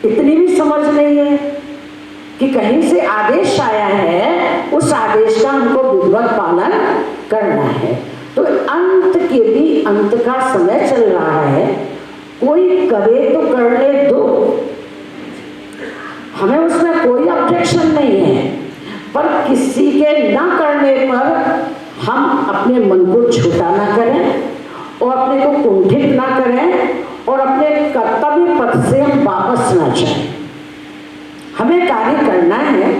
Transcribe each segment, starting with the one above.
इतनी भी समझ नहीं है कि कहीं से आदेश आया है, उस आदेश का हमको विधिवत पालन करना है। तो अंत के भी अंत का समय चल रहा है, कोई करे तो कर ले दो, हमें उसमें कोई ऑब्जेक्शन नहीं है, पर किसी के ना करने पर हम अपने मन को छोटा ना करें और अपने को कुंठित ना करें और अपने कर्तव्य पथ से हम वापस ना जाएं। हमें कार्य करना है,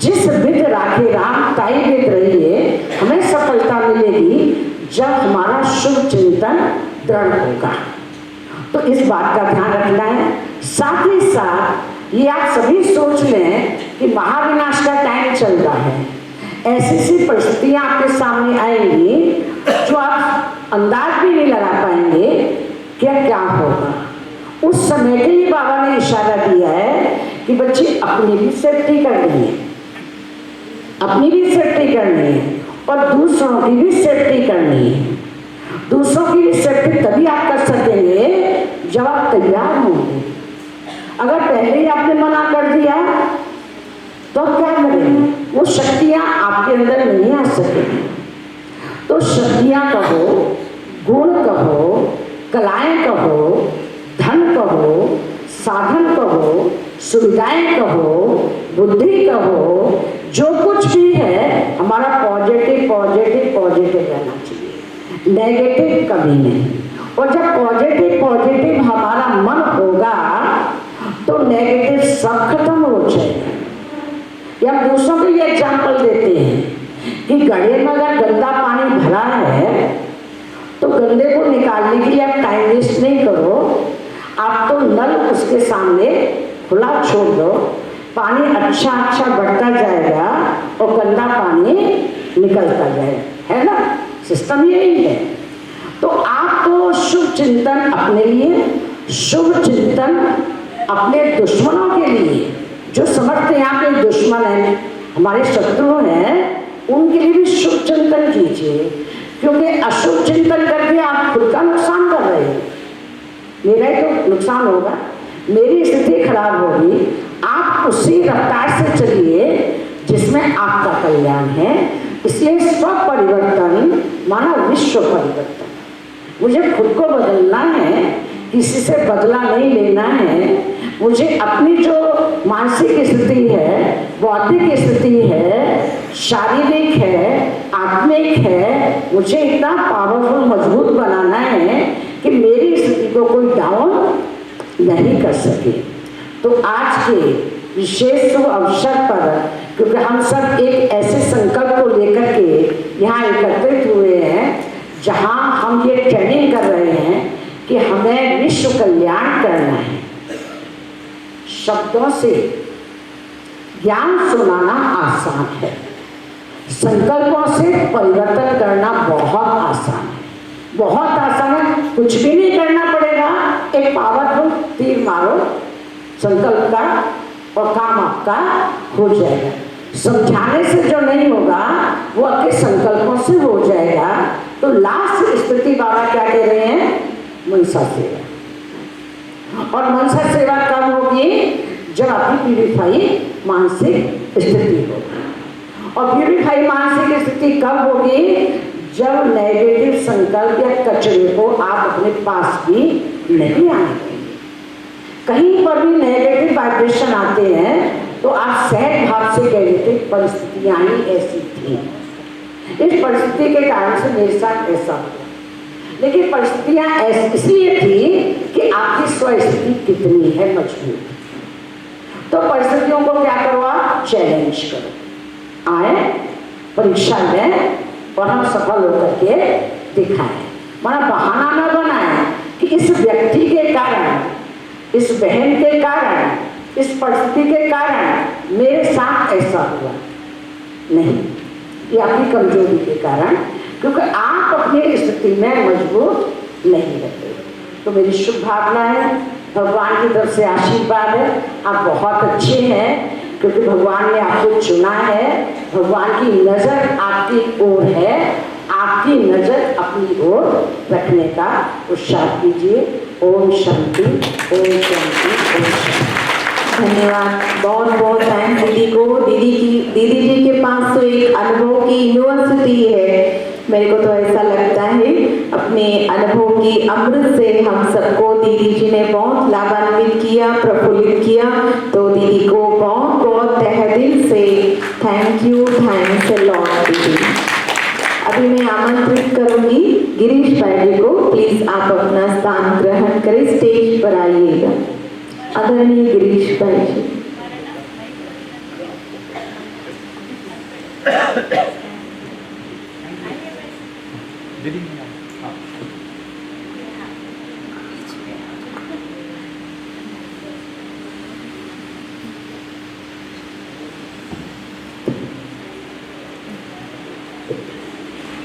जिस विध राखे राम ताई विध रहिए, हमें सफलता मिलेगी जब हमारा शुभ चिंतन दृढ़ होगा। तो इस बात का ध्यान रखना है। साथ ही साथ ये आप सभी सोच लें कि महाविनाश का टाइम चल रहा है, ऐसी सी परिस्थितियां आपके सामने आएंगी जो आप अंदाज भी नहीं लगा पाएंगे क्या होगा। उस समय के लिए बाबा ने इशारा दिया है कि बच्चे अपनी भी सेफ्टी करनी है, अपनी भी सेफ्टी करनी है और दूसरों की भी सेफ्टी करनी है। दूसरों की भी सेफ्टी तभी आप कर सकेंगे जब आप तैयार होंगे। अगर पहले ही आपने मना कर दिया तो क्या करेंगे? वो शक्तियां आपके अंदर नहीं आ सकेंगी। तो शक्तियां कहो, गुण कहो, कलाएं कहो, धन कहो, साधन कहो, सुविधाएं कहो, बुद्धि कहो, जो कुछ भी है हमारा पॉजिटिव पॉजिटिव पॉजिटिव रहना चाहिए, नेगेटिव कभी नहीं। और जब पॉजिटिव पॉजिटिव हमारा मन होगा तो नेगेटिव सब खत्म हो जाएगा। या हम दूसरों के लिए एग्जाम्पल देते हैं कि गड्ढे में अगर गंदा पानी भरा है तो गंदे को निकालने के लिए आप टाइम वेस्ट नहीं करो, आप तो नल उसके सामने खुला छोड़ दो, पानी अच्छा अच्छा बढ़ता जाएगा और गंदा पानी निकलता जाएगा, है ना? सिस्टम यही है। तो आपको शुभ चिंतन अपने लिए, शुभ चिंतन अपने दुश्मनों के लिए, जो समझते हैं आपके दुश्मन हैं, हमारे शत्रु हैं, उनके लिए भी शुभ चिंतन कीजिए, क्योंकि अशुभ चिंतन करके आप खुद का नुकसान कर रहे हैं। मेरा ही तो नुकसान होगा, मेरी स्थिति खराब होगी। आप उसी रफ्तार से चलिए जिसमें आपका कल्याण है। इसलिए स्व परिवर्तन माना विश्व परिवर्तन। मुझे खुद को बदलना है, किसी से बदला नहीं लेना है। मुझे अपनी जो मानसिक स्थिति है, बौद्धिक स्थिति है, शारीरिक है, आत्मिक है, मुझे इतना पावरफुल मजबूत बनाना है कि मेरी स्थिति को कोई डाउन नहीं कर सके। तो आज के विशेष अवसर पर, क्योंकि हम सब एक ऐसे संकल्प को लेकर के यहाँ एकत्रित हुए हैं जहाँ हम ये ट्रेनिंग कर रहे हैं कि हमें विश्व कल्याण करना है। शब्दों से ज्ञान सुनाना आसान है, संकल्पों से परिवर्तन करना बहुत आसान है, बहुत आसान है। कुछ भी नहीं करना पड़ेगा, एक पावरफुल तीर मारो संकल्प का और काम आपका हो जाएगा। समझाने से जो नहीं होगा वो आपके संकल्पों से हो जाएगा। तो लास्ट स्थिति बाबा क्या कह रहे हैं? मनसा सेवा। और मनसा सेवा कब होगी? जब आपकी प्यूरिफाई मानसिक स्थिति होगी। और प्यूरिफाई मानसिक स्थिति कब होगी? जब नेगेटिव संकल्प या कचरे को आप अपने पास भी नहीं आने देंगे। कहीं पर भी नेगेटिव वाइब्रेशन आते हैं तो आप सहज भाव से कहेंगे परिस्थितियां ही ऐसी थी, इस परिस्थिति के कारण से मेरे साथ ऐसा हुआ। लेकिन परिस्थितियां ऐसी इसलिए थी कि आपकी स्वस्थिति कितनी है मजबूत। तो परिस्थितियों को क्या करो? आप चैलेंज करो, आए परीक्षा लें और हम सफल होकर के दिखाएं। माना बहाना न बनाएं कि इस व्यक्ति के कारण, इस बहन के कारण, इस परिस्थिति के कारण मेरे साथ ऐसा हुआ। नहीं, ये आपकी कमजोरी के कारण, क्योंकि आप अपनी स्थिति में मजबूत नहीं रहते। तो मेरी शुभ भावना है, भगवान की तरफ से आशीर्वाद है, आप बहुत अच्छे हैं क्योंकि भगवान ने आपको चुना है। भगवान की नज़र आपकी ओर है, आपकी नज़र अपनी ओर रखने का उत्साह कीजिए। ओम शांति, ओम शांति, ओम शांति। धन्यवाद, बहुत बहुत थैंक दीदी को। दीदी जी के पास तो एक अनुभव की यूनिवर्सिटी है। मेरे को तो ऐसा लगता है अपने अनुभव की अमृत से हम सबको दीदी जी ने बहुत लाभान्वित किया, प्रफुल्लित किया। तो दीदी को बहुत बहुत तहे दिल से thank you, thanks a lot दीदी। अभी मैं आमंत्रित करूंगी गिरीश भाई जी को, प्लीज आप अपना स्थान ग्रहण करें, स्टेज पर आइएगा। आदरणीय गिरीश भाई जी।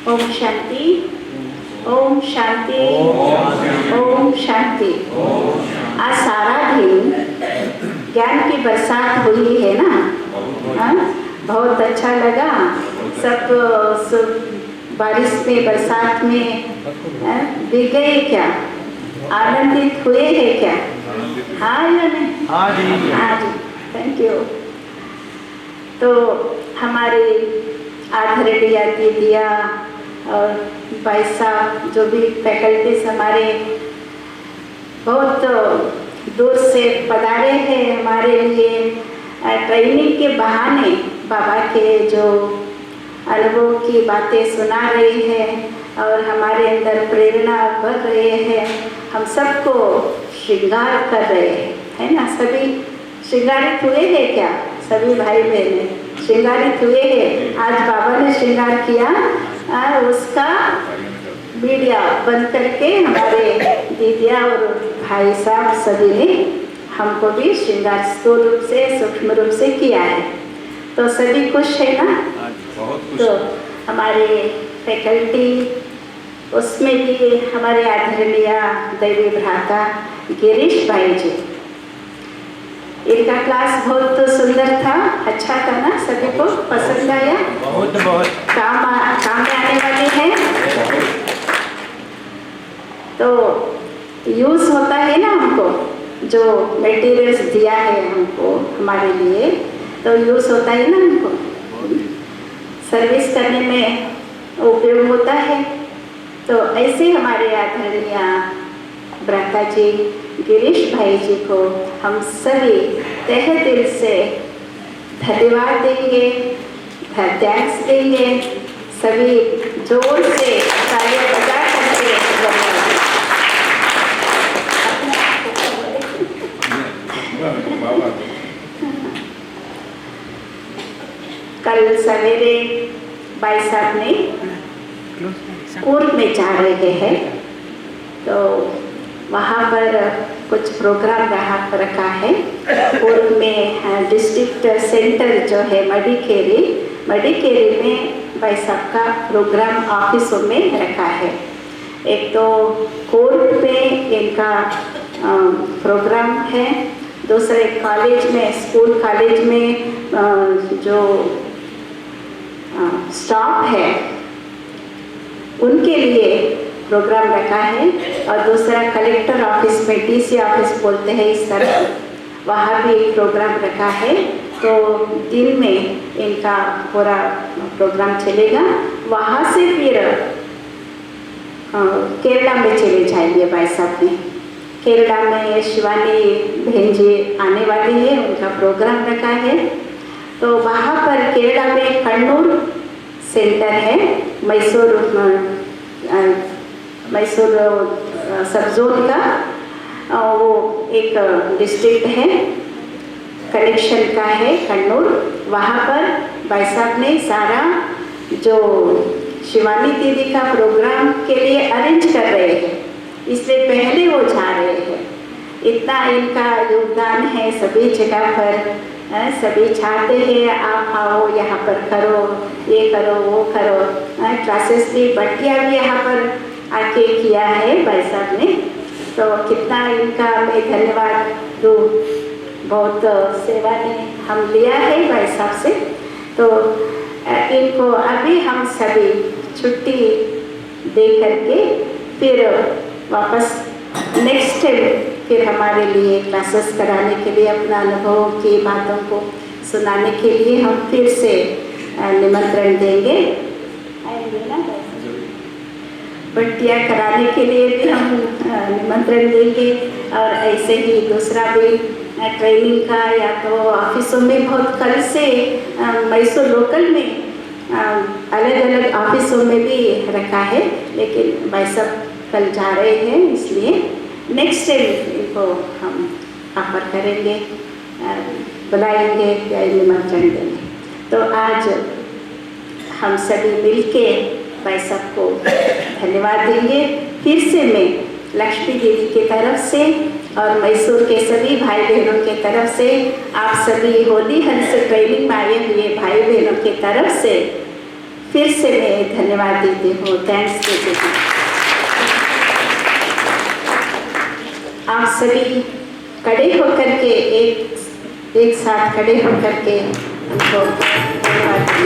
ओम शांति, ओम शांति, ओम शांति। आज सारा दिन ज्ञान की बरसात हुई है ना, हाँ? बहुत अच्छा लगा। सब बारिश में, बरसात में भीग गए क्या? आनंदित हुए हैं क्या? हाँ या नहीं? हाँ जी, हाँ जी, थैंक यू। तो हमारे आदरणीय दीदिया और भाई साहब, जो भी फैकल्टीज हमारे बहुत दूर से पधारे हैं हमारे लिए, ट्रेनिंग के बहाने बाबा के जो अनुभव की बातें सुना रहे हैं और हमारे अंदर प्रेरणा भर रहे हैं। हम सबको श्रृंगार कर रहे हैं, है ना? सभी श्रृंगारित हुए हैं क्या? सभी भाई बहने श्रृंगारित हुए हैं। आज बाबा ने श्रृंगार किया, उसका मीडिया बंद करके हमारे दीदिया और भाई साहब सभी ने हमको भी श्रृंगार स्थूल रूप से, सूक्ष्म रूप से किया है। तो सभी खुश है ना? तो हमारे फैकल्टी, उसमें भी हमारे आदरणीय दैवी भ्राता गिरीश भाई जी, इनका क्लास बहुत सुंदर था, अच्छा था ना? सभी को पसंद आया? बहुत काम में आने वाले हैं। तो यूज़ होता है ना हमको, जो मटेरियल्स दिया है हमको हमारे लिए, तो यूज़ होता है ना हमको, सर्विस करने में उपयोग होता है। तो ऐसे हमारे आदरणीय भ्राता जी गिरीश भाई जी को हम सभी तहे दिल से धन्यवाद देंगे, थैंक्स देंगे। सभी जोर से तालियां बजा करके कल सवेरे भाई साहब ने पूर्व में जा रहे हैं, तो वहाँ पर कुछ प्रोग्राम रखा है। पूर्व में डिस्ट्रिक्ट सेंटर जो है मडिकेरी में भाई साहब का प्रोग्राम ऑफिसों में रखा है। एक तो कोर्ट में इनका प्रोग्राम है, दूसरे कॉलेज में, स्कूल कॉलेज में जो स्टाफ है उनके लिए प्रोग्राम रखा है, और दूसरा कलेक्टर ऑफिस में, डीसी ऑफिस बोलते हैं इस तरह, वहाँ भी एक प्रोग्राम रखा है। तो दिन में इनका पूरा प्रोग्राम चलेगा। वहाँ से फिर केरला में चले जाएंगे भाई साहब ने। केरला में शिवानी बहन जी आने वाली है, उनका प्रोग्राम रखा है। तो वहाँ पर केरला में कन्नूर सेंटर है, मैसूर सब जोन का, वो एक डिस्ट्रिक्ट है, कनेक्शन का है कन्नूर। वहाँ पर भाई साहब ने सारा जो शिवानी दीदी का प्रोग्राम के लिए अरेंज कर रहे हैं, इसलिए पहले वो जा रहे हैं। इतना इनका योगदान है सभी जगह पर। सभी चाहते हैं आप आओ, यहाँ पर करो, ये करो, वो करो। क्लासेस भी, बटिया भी यहाँ पर आके किया है भाई साहब ने। तो कितना इनका मैं धन्यवाद दूँ, बहुत सेवा ने हम लिया है भाई साहब से। तो इनको अभी हम सभी छुट्टी दे करके फिर वापस नेक्स्ट टाइम फिर हमारे लिए क्लासेस कराने के लिए, अपना अनुभव की बातों को सुनाने के लिए हम फिर से निमंत्रण देंगे। आएंगे ना, बट्टियाँ कराने के लिए भी हम निमंत्रण देंगे। और ऐसे ही दूसरा भी ट्रेनिंग का, या तो ऑफिसों में बहुत कल से मैसूर लोकल में अलग अलग ऑफिसों में भी रखा है, लेकिन भाई सब कल जा रहे हैं, इसलिए नेक्स्ट टाइम इनको हम ऑफर करेंगे, बुलाएंगे या निमंत्रण देंगे। तो आज हम सभी मिलके भाई सबको धन्यवाद देंगे। फिर से मैं लक्ष्मी देवी की तरफ से और मैसूर के सभी भाई बहनों के तरफ से, आप सभी होली हंस ट्रेनिंग में आए हुए भाई बहनों के तरफ से फिर से मैं धन्यवाद देती हूँ। थैंक्स देती हूँ। आप सभी खड़े होकर के एक साथ खड़े होकर के उनको धन्यवाद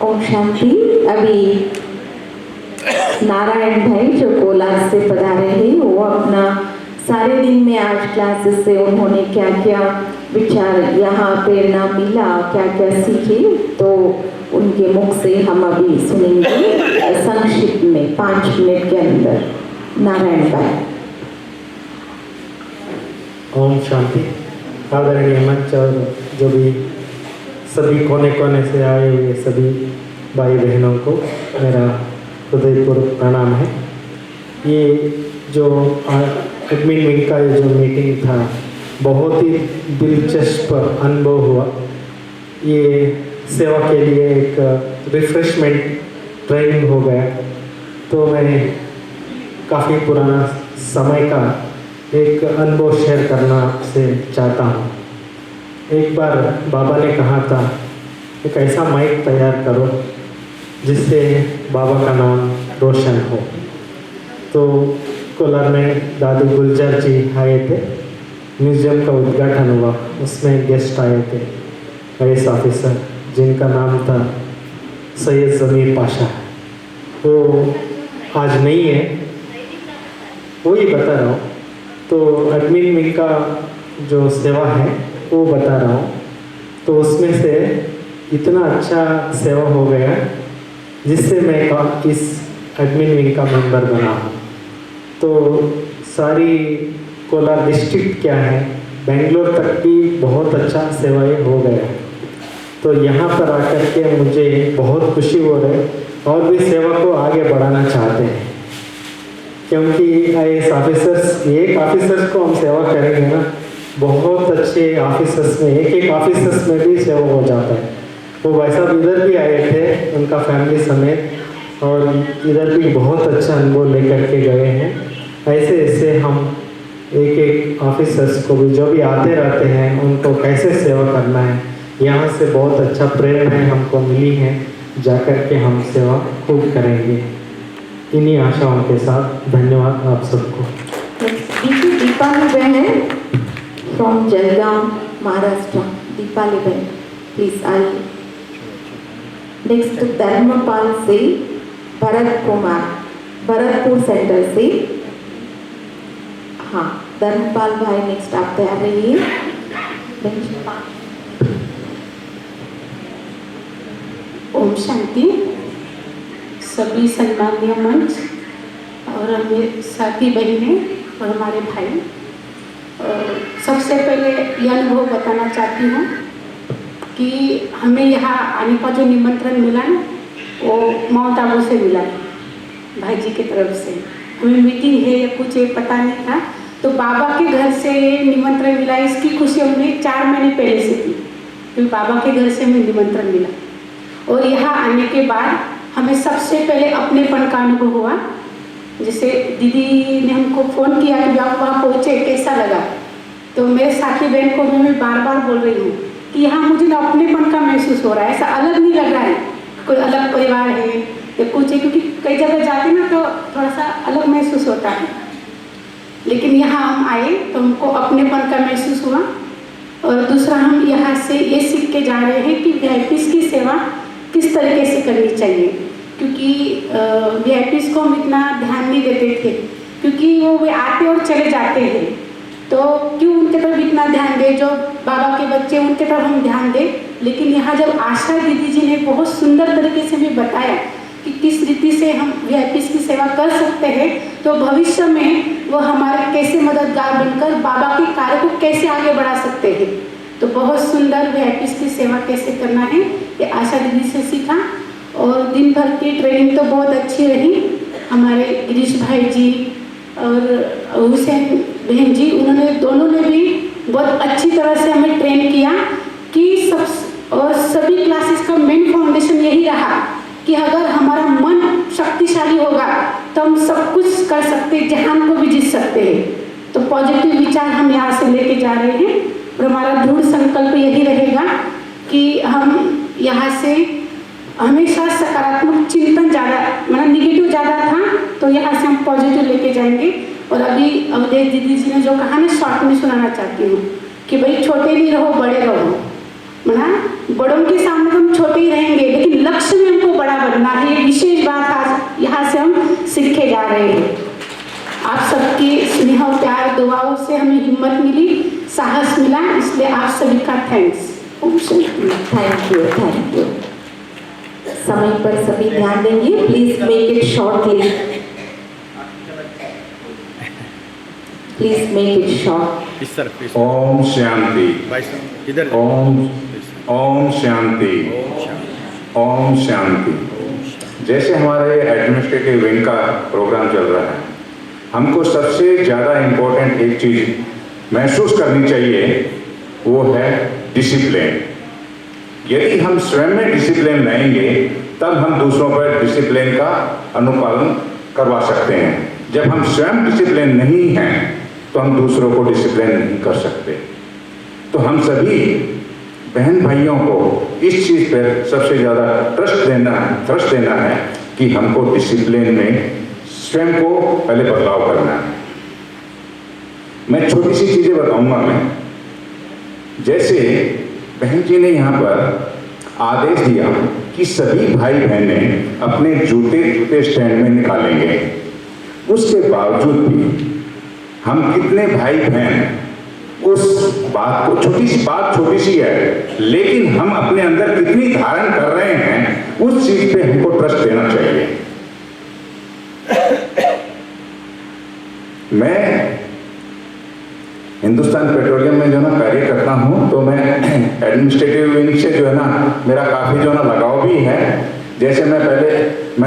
ओम शांति। अभी नारायण भाई जो कोलार से पधारे हैं, वो अपना सारे दिन में आज क्लासेस से उन्होंने क्या क्या विचार यहाँ प्रेरणा मिला, क्या क्या सीखे, तो उनके मुख से हम अभी सुनेंगे संक्षिप्त में 5 मिनट के अंदर। नारायण भाई। ओम शांति। आदरणीय मंच और जो भी सभी कोने कोने से आए हुए सभी भाई बहनों को मेरा हृदयपूर्वक प्रणाम है। ये जो एडमिन विंग का ये जो मीटिंग था, बहुत ही दिलचस्प अनुभव हुआ। ये सेवा के लिए एक रिफ्रेशमेंट ट्रेनिंग हो गया, तो मैं काफ़ी पुराना समय का एक अनुभव शेयर करना आपसे चाहता हूँ। एक बार बाबा ने कहा था, एक ऐसा माइक तैयार करो जिससे बाबा का नाम रोशन हो। तो कोलार में दादी गुलजार जी आए थे, म्यूज़ियम का उद्घाटन हुआ, उसमें गेस्ट आए थे आईएएस ऑफिसर जिनका नाम था सैयद ज़मीर पाशा। वो आज नहीं है, वही बता रहा हूँ। तो एडमिन विंग का जो सेवा है वो बता रहा हूँ। तो उसमें से इतना अच्छा सेवा हो गया जिससे मैं इस एडमिन विंग का मेंबर बना हूँ। तो सारी कोलार डिस्ट्रिक्ट क्या है, बेंगलोर तक भी बहुत अच्छा सेवाएं हो गया। तो यहाँ पर आकर के मुझे बहुत खुशी हो रही है और भी सेवा को आगे बढ़ाना चाहते हैं, क्योंकि आईएएस ऑफिसर्स, एक ऑफिसर्स को हम सेवा करेंगे ना, बहुत अच्छे ऑफिसर्स में एक ऑफिसर्स में भी सेवा हो जाता है। वो भाई साहब इधर भी आए थे उनका फैमिली समेत, और इधर भी बहुत अच्छा अनुभव लेकर के गए हैं। ऐसे ऐसे हम एक एक ऑफिसर्स को भी जो भी आते रहते हैं उनको कैसे सेवा करना है, यहाँ से बहुत अच्छा प्रेरणा हमको मिली है। जाकर के हम सेवा खूब करेंगे। इन्हीं आशाओं के साथ धन्यवाद आप सबको। दीपाली बहन फ्रॉम जलगांव महाराष्ट्र। दीपाली बहन प्लीज आइए। नेक्स्ट धर्मपाल से भरत कुमार, भरतपुर सेंटर से। हाँ धर्मपाल भाई नेक्स्ट आप तैयार रहिए। ओम शांति। सभी सम्मानीय मंच और हमें साथी बहनें और हमारे भाई, सबसे पहले यह अनुभव बताना चाहती हूँ कि हमें यहाँ आने का जो निमंत्रण मिला ना, वो माउंट आबू से मिला, भाई जी की तरफ से। हमें मीटिंग है या कुछ है पता नहीं था, तो बाबा के घर से निमंत्रण मिला। इसकी खुशी हमें 4 महीने पहले से थी, क्योंकि बाबा के घर से हमें निमंत्रण मिला। और यहाँ आने के बाद हमें सबसे पहले अपनेपन का अनुभव हुआ। जैसे दीदी ने हमको फ़ोन किया कि आप वहाँ पहुँचे, कैसा लगा। तो मेरे साथी बहन को भी मैं बार बार बोल रही हूँ कि यहाँ मुझे ना अपनेपन का महसूस हो रहा है, ऐसा अलग नहीं लग रहा है, कोई अलग परिवार है या कुछ है, क्योंकि कई जगह जाते ना तो थोड़ा सा अलग महसूस होता है। लेकिन यहाँ हम आए तो हमको अपनेपन का महसूस हुआ। और दूसरा, हम यहाँ से ये सीख के जा रहे हैं कि वीआईपीज़ की सेवा किस तरीके से करनी चाहिए, क्योंकि वीआईपीज़ को हम इतना ध्यान नहीं देते थे, क्योंकि वो आते और चले जाते हैं, तो क्यों उनके तरफ इतना ध्यान दें। जो बाबा के बच्चे उनके तरफ हम ध्यान दें। लेकिन यहाँ जब आशा दीदी जी ने बहुत सुंदर तरीके से भी बताया कि किस रीति से हम वीआईपीज़ की सेवा कर सकते हैं, तो भविष्य में वो हमारे कैसे मददगार बनकर बाबा के कार्य को कैसे आगे बढ़ा सकते हैं। तो बहुत सुंदर वीआईपीज़ की सेवा कैसे करना है ये आशा दीदी से सीखा। और दिन भर की ट्रेनिंग तो बहुत अच्छी रही। हमारे गिरीश भाई जी और हुसैन बहन जी, उन्होंने दोनों ने भी बहुत अच्छी तरह से हमें ट्रेन किया कि सभी क्लासेस का मेन फाउंडेशन यही रहा कि अगर हमारा मन शक्तिशाली होगा तो हम सब कुछ कर सकते, जहान को भी जीत सकते हैं। तो पॉजिटिव विचार हम यहाँ से लेके जा रहे हैं और हमारा दृढ़ संकल्प यही रहेगा कि हम यहाँ से हमेशा सकारात्मक चिंतन ज़्यादा, मतलब निगेटिव ज़्यादा था, तो यहाँ से हम पॉजिटिव लेके जाएंगे। और अभी अवधेश दीदी जी ने जो कहा ना, शॉर्ट में सुनाना चाहती हूँ कि भाई छोटे नहीं रहो, बड़े रहो। मतलब बड़ों के सामने हम छोटे ही रहेंगे, लेकिन लक्ष्य में आए हैं। आप सबके स्नेह प्यार दुआओं से हमें हिम्मत मिली, साहस मिला, इसलिए आप सभी का थैंक्स। ओम शांति। Thank you, thank you. समय पर सभी ध्यान देंगे, please make it shortly, please make it short. इस तरफ ओम शांति। इधर ओम शांति। ओम शांति। जैसे हमारे एडमिनिस्ट्रेटिव विंग का प्रोग्राम चल रहा है, हमको सबसे ज़्यादा इम्पोर्टेंट एक चीज़ महसूस करनी चाहिए, वो है डिसिप्लिन। यदि हम स्वयं में डिसिप्लिन लाएंगे तब हम दूसरों पर डिसिप्लिन का अनुपालन करवा सकते हैं। जब हम स्वयं डिसिप्लिन नहीं हैं तो हम दूसरों को डिसिप्लिन नहीं कर सकते। तो हम सभी बहन भाइयों को इस चीज़ पर सबसे ज़्यादा थ्रस्ट देना है कि हमको डिसिप्लिन में स्वयं को पहले बदलाव करना है। मैं छोटी सी चीज़ें बताऊंगा मैं। जैसे बहन जी ने यहाँ पर आदेश दिया कि सभी भाई बहनें अपने जूते स्टैंड में निकालेंगे, उसके बावजूद भी हम कितने भाई बहन उस बात को, छोटी सी है, लेकिन हम अपने अंदर कितनी धारण कर रहे हैं उस चीज पे हमको ट्रस्ट देना चाहिए। मैं हिंदुस्तान पेट्रोलियम में जो ना कार्य करता हूँ, तो मैं एडमिनिस्ट्रेटिव विंग से जो है ना मेरा काफ़ी जो ना लगाव भी है। जैसे मैं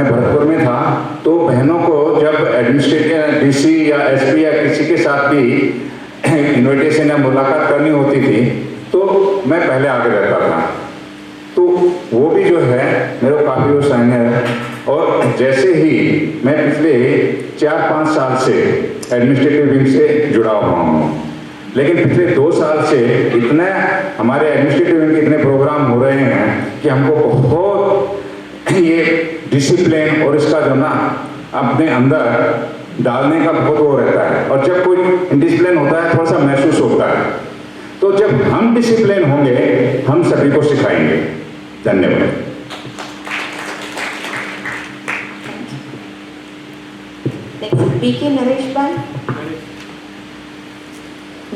भरतपुर में था, तो बहनों को जब एडमिनिस्ट्रेटिव डीसी या एसपी या किसी के साथ भी इन्विटेशन या मुलाकात करनी होती थी, तो मैं पहले आगे रहता था। तो वो भी जो है मेरे को काफ़ी वो सीनियर है। और जैसे ही मैं पिछले 4-5 साल से एडमिनिस्ट्रेटिव विंग से जुड़ा हुआ हूँ, लेकिन पिछले 2 साल से इतने हमारे एडमिनिस्ट्रेटिव विंग के इतने प्रोग्राम हो रहे हैं कि हमको बहुत ये डिसिप्लिन और इसका जो ना अपने अंदर डालने का बहुत वो रहता है। और जब कोई डिसिप्लिन होता है थोड़ा सा महसूस होता है। तो जब हम डिसिप्लिन होंगे हम सभी को सिखाएंगे। धन्यवाद। नेक्स्ट बीके नरेश भाई।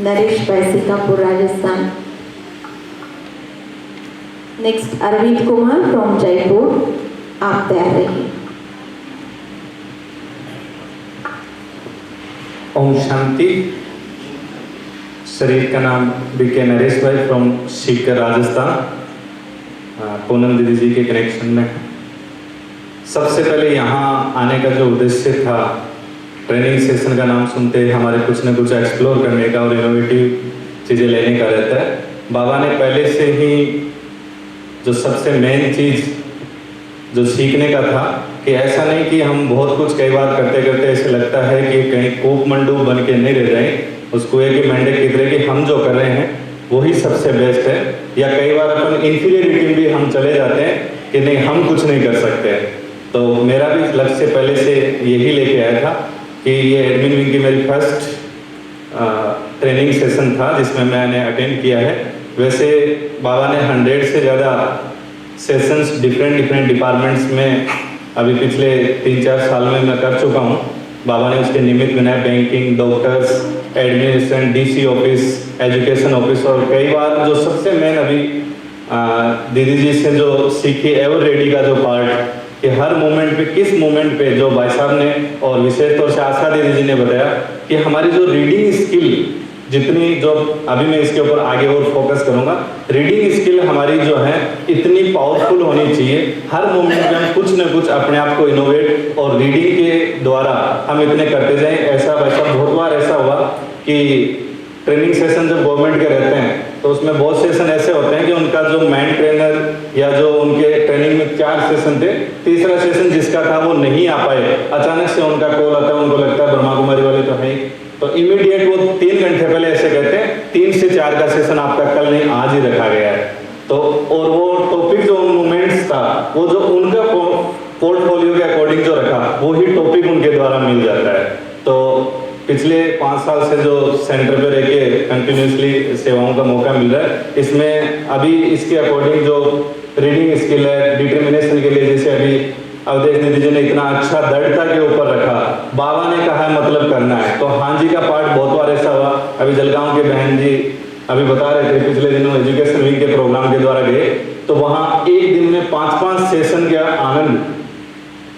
नरेश भाई सीतापुर राजस्थान। नेक्स्ट अरविंद कुमार फ्रॉम जयपुर, आप तैयार रहिए। ओम शांति। शरीर का नाम बीके नरेश भाई फ्रॉम सीकर राजस्थान, पूनम दीदी जी के कनेक्शन में। सबसे पहले यहाँ आने का जो उद्देश्य था, ट्रेनिंग सेशन का नाम सुनते हमारे कुछ न कुछ एक्सप्लोर करने का और इनोवेटिव चीज़ें लेने का रहता है। बाबा ने पहले से ही जो सबसे मेन चीज़ जो सीखने का था कि ऐसा नहीं कि हम बहुत कुछ कई बार करते करते ऐसे लगता है कि कहीं कोप मंडू बन के नहीं रह जाए, उसको एक ही मैंडेट की तरह कि हम जो कर रहे हैं वही सबसे बेस्ट है। या कई बार अपन इन्फीरियरिटी में भी हम चले जाते हैं कि नहीं हम कुछ नहीं कर सकते। तो मेरा भी लक्ष्य पहले से यही लेके आया था कि ये एडमिन विंग की मेरी फर्स्ट ट्रेनिंग सेशन था जिसमें मैंने अटेंड किया है। वैसे बाबा ने 100 से ज़्यादा सेशंस डिफरेंट डिपार्टमेंट्स में अभी पिछले 3-4 साल में मैं कर चुका हूँ। बाबा ने उसके निमित्त बनाए banking, doctors, administration, DC office, education office. और कई बार जो सबसे मेन अभी दीदी जी से जो सीखी एवर रेडी का जो पार्ट कि हर मोमेंट पे किस मोमेंट पे जो भाई साहब ने और विशेष तौर से आशा दीदी जी ने बताया कि हमारी जो रीडिंग स्किल जितनी जो अभी मैं इसके ऊपर आगे और फोकस करूंगा, रीडिंग स्किल हमारी जो है इतनी पावरफुल होनी चाहिए। हर मोमेंट में हम कुछ न कुछ अपने आप को इनोवेट और रीडिंग के द्वारा हम इतने करते जाएं। ऐसा वैसा बहुत बार ऐसा हुआ कि ट्रेनिंग सेशन जब गवर्नमेंट के रहते हैं तो उसमें बहुत सेशन ऐसे होते हैं कि उनका जो मैन ट्रेनर या जो उनके ट्रेनिंग में 4 सेशन थे, तीसरा सेशन जिसका था वो नहीं आ पाए, अचानक से उनका कॉल आता है, उनको लगता है ब्रह्मा कुमारी वाले तो है, तो इमीडिएट वो 3 घंटे पहले ऐसे कहते हैं 3 से 4 का सेशन आपका कल नहीं आज ही रखा गया है। तो और वो टॉपिक जो मोमेंट्स था वो जो उनका पोर्टफोलियो के अकॉर्डिंग जो रखा वही टॉपिक उनके द्वारा मिल जाता है। तो पिछले 5 साल से जो सेंटर पे रह के कंटिन्यूसली सेवाओं का मौका मिल रहा है, इसमें अभी इसके अकॉर्डिंग जो रीडिंग स्किल है डिटर्मिनेशन के लिए, जैसे अभी अवधेश निधि जी ने इतना अच्छा दृढ़ता के ऊपर रखा, बाबा ने कहा है मतलब करना है। तो हाँ जी का पार्ट बहुत बार ऐसा हुआ। अभी जलगांव के बहन जी अभी बता रहे थे, पिछले दिनों एजुकेशन वीक के प्रोग्राम के द्वारा गए, तो वहाँ एक दिन में 5-5 सेशन का आनंद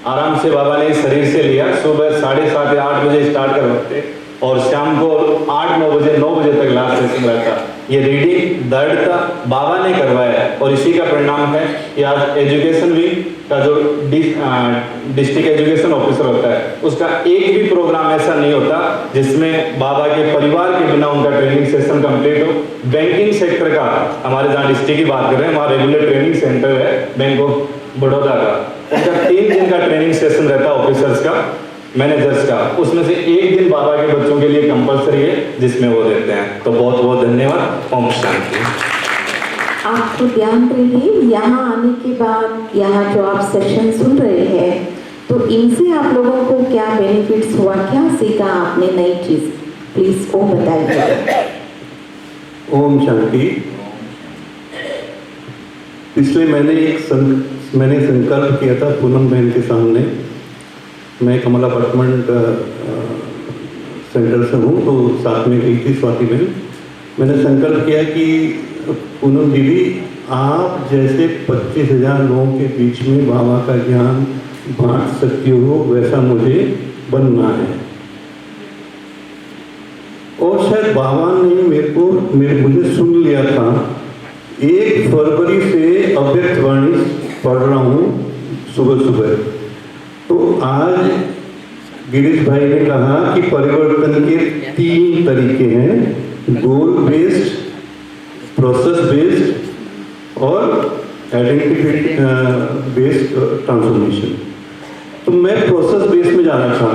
आराम से बाबा ने शरीर से लिया। सुबह 7:30 या 8 बजे स्टार्ट करवाते और शाम को 8-9 बजे 9 बजे तक लास्ट सेशन रहता। ये रीडिंग दृढ़ता बाबा ने करवाया और इसी का परिणाम है कि आज एजुकेशन वीक का जो डिस्ट्रिक्ट एजुकेशन ऑफिसर होता है उसका एक भी प्रोग्राम ऐसा नहीं होता जिसमें बाबा के परिवार के बिना उनका ट्रेनिंग सेशन कंप्लीट हो। बैंकिंग सेक्टर का हमारे जहाँ डिस्ट्रिक्ट की बात करें, वहाँ रेगुलर ट्रेनिंग सेंटर है बैंक ऑफ बड़ौदा का, उनका 3 दिन का ट्रेनिंग सेशन रहता है ऑफिसर्स का, मैनेजर्स का, उसमें से एक दिन बाबा के बच्चों के लिए कंपलसरी है जिसमें वो देते हैं। तो बहुत बहुत धन्यवाद। ओम शांति। आपको ध्यान रहे, यहाँ आने के बाद यहाँ जो आप सेशन सुन रहे हैं तो इनसे आप लोगों को क्या बेनिफिट्स हुआ, क्या सीखा आपने नई चीज, प्लीज वो बताइए। ओम शांति। पिछले मैंने संकल्प किया था पूनम बहन के सामने। मैं कमला अपार्टमेंट सेंटर से हूँ, तो साथ में गई थी स्वाति बहन। मैंने संकल्प किया कि पूनम दीदी, आप जैसे 25,000 लोगों के बीच में बाबा का ज्ञान बांट सकती हो वैसा मुझे बनना है। और शायद बाबा ने मुझे सुन लिया था। 1 फरवरी से अव्यक्त वाणी पढ़ रहा हूँ सुबह सुबह। तो आज गिरीश भाई ने कहा कि परिवर्तन के 3 तरीके हैं, गोल बेस्ड, प्रोसेस बेस्ड और आइडेंटिटी बेस्ड ट्रांसफॉर्मेशन। तो मैं प्रोसेस बेस्ड में जाना था।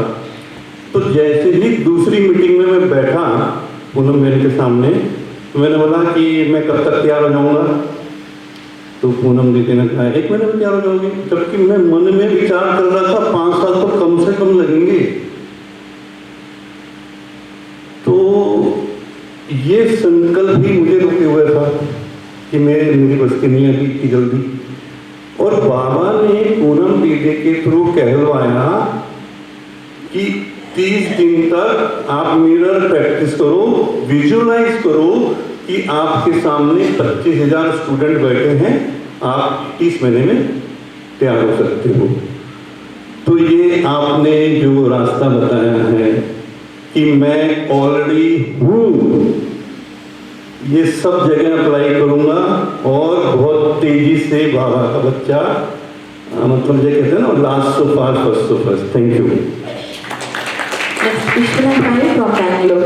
तो जैसे ही दूसरी मीटिंग में मैं बैठा पूनम बहन के सामने, तो मैंने बोला कि मैं कब तक तैयार हो जाऊंगा। तो पूनम दीदी ने कहा 1 महीने में तैयार हो जाओगे। जबकि मैं मन में विचार कर रहा था 5 साल तो कम से कम लगेंगे। तो ये संकल्प ही मुझे रुके हुए था कि मेरी बस की नहीं अभी इतनी जल्दी। और बाबा ने पूनम दीदी के थ्रू कहलवाया कि 30 दिन तक आप मिरर प्रैक्टिस करो, विजुअलाइज करो कि आपके सामने 25,000 स्टूडेंट बैठे हैं, आप 30 महीने में तैयार हो सकते हो। तो ये आपने जो रास्ता बताया है कि मैं ऑलरेडी हूँ, ये सब जगह अप्लाई करूँगा और बहुत तेजी से बाबा का बच्चा, मतलब ये कहते हैं ना, last so fast first so first. Thank you. Vishwanath भाई फ्रॉम बैंगलोर।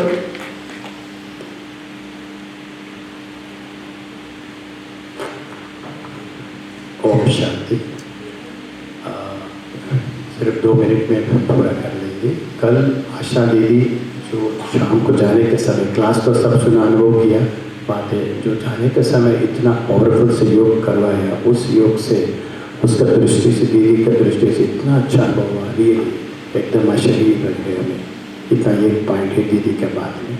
ओम शांति। सिर्फ 2 मिनट में पूरा कर लेंगे। कल आशा दीदी जो शाम को जाने के समय, क्लास तो सब सुना, अनुभव किया, बातें जो जाने के समय इतना पावरफुल से योग करवाया, उस योग से, उसका दृष्टि से, दीदी का दृष्टि से इतना अच्छा अनुभव हुआ। ये एकदम आश्चर्य बन गए हमें। इतना एक पॉइंट है दीदी के बात में।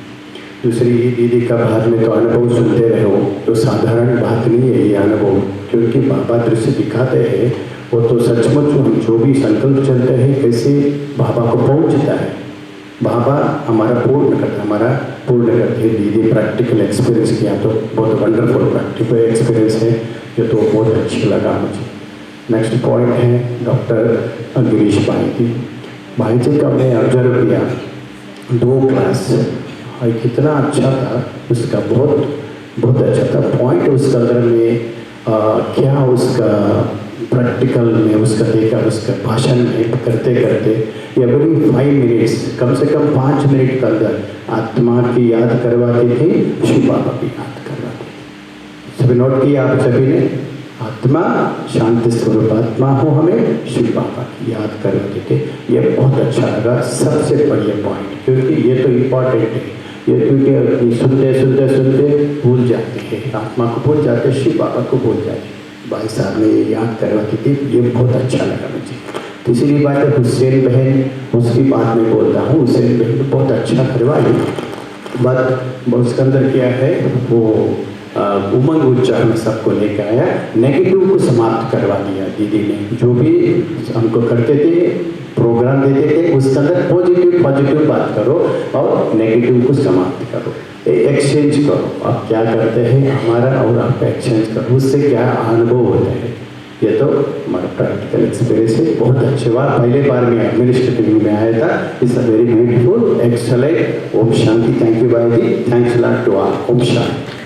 दूसरी, दीदी का बात में तो अनुभव सुनते रहो, तो साधारण बात नहीं है ये अनुभव, क्योंकि बाबा दृश्य दिखाते हैं, वो तो सचमुच हम जो भी संकल्प चलते हैं कैसे बाबा को पहुंचता है। बाबा हमारा पूर्ण करते हैं। दीदी प्रैक्टिकल एक्सपीरियंस किया तो बहुत वंडरफुल प्रैक्टिकल एक्सपीरियंस है, जो तो बहुत अच्छा लगा मुझे। नेक्स्ट पॉइंट है डॉक्टर गिरीश भाई जी का मैं ऑब्जर्व किया 2 क्लास, और कितना अच्छा था उसका, बहुत अच्छा था। पॉइंट उसका अंदर में क्या उसका प्रैक्टिकल में उसका देखा, उसका भाषण में करते करते एवरी 5 मिनट्स, कम से कम 5 मिनट के अंदर आत्मा की याद करवाते थे, शिव बाबा की याद करवाते थे। सभी नोट किया आप सभी ने? आत्मा शांति स्वरूप आत्मा हो, हमें शिव बाबा की याद करवाते थे। ये बहुत अच्छा लगा, सबसे बढ़िया पॉइंट, क्योंकि ये तो इम्पॉर्टेंट है। ये क्योंकि सुनते भूल जाते हैं, आत्मा को भूल जाते, शिव बाबा को भूल जाते। भाई साहब ने ये याद करवाती थी, ये बहुत अच्छा लगा मुझे। तीसरी बात है हुसैन बहन, उसकी बात में बोलता हूँ। हुसैन बहन बहुत अच्छा करवाई, बट उसके अंदर क्या है, वो उमंग उत्साह में सबको लेकर आया, नेगेटिव को समाप्त करवा दिया दीदी ने। जो भी हमको करते थे, प्रोग्राम देते थे, उसके अंदर पॉजिटिव बात करो और नेगेटिव को समाप्त करो, एक्सचेंज करो। आप क्या करते हैं हमारा और आपका एक्सचेंज करो, उससे क्या अनुभव होता है। ये तो हमारा प्रैक्टिकल एक्सपीरियंस है। बहुत अच्छी बात, पहले बार मैं एडमिनिस्ट्रेटिव में आया था। It's a very beautiful, excellent. ओम शांति। थैंक यू भाई जी, थैंक्स लॉट टू ऑल। ओम शांति।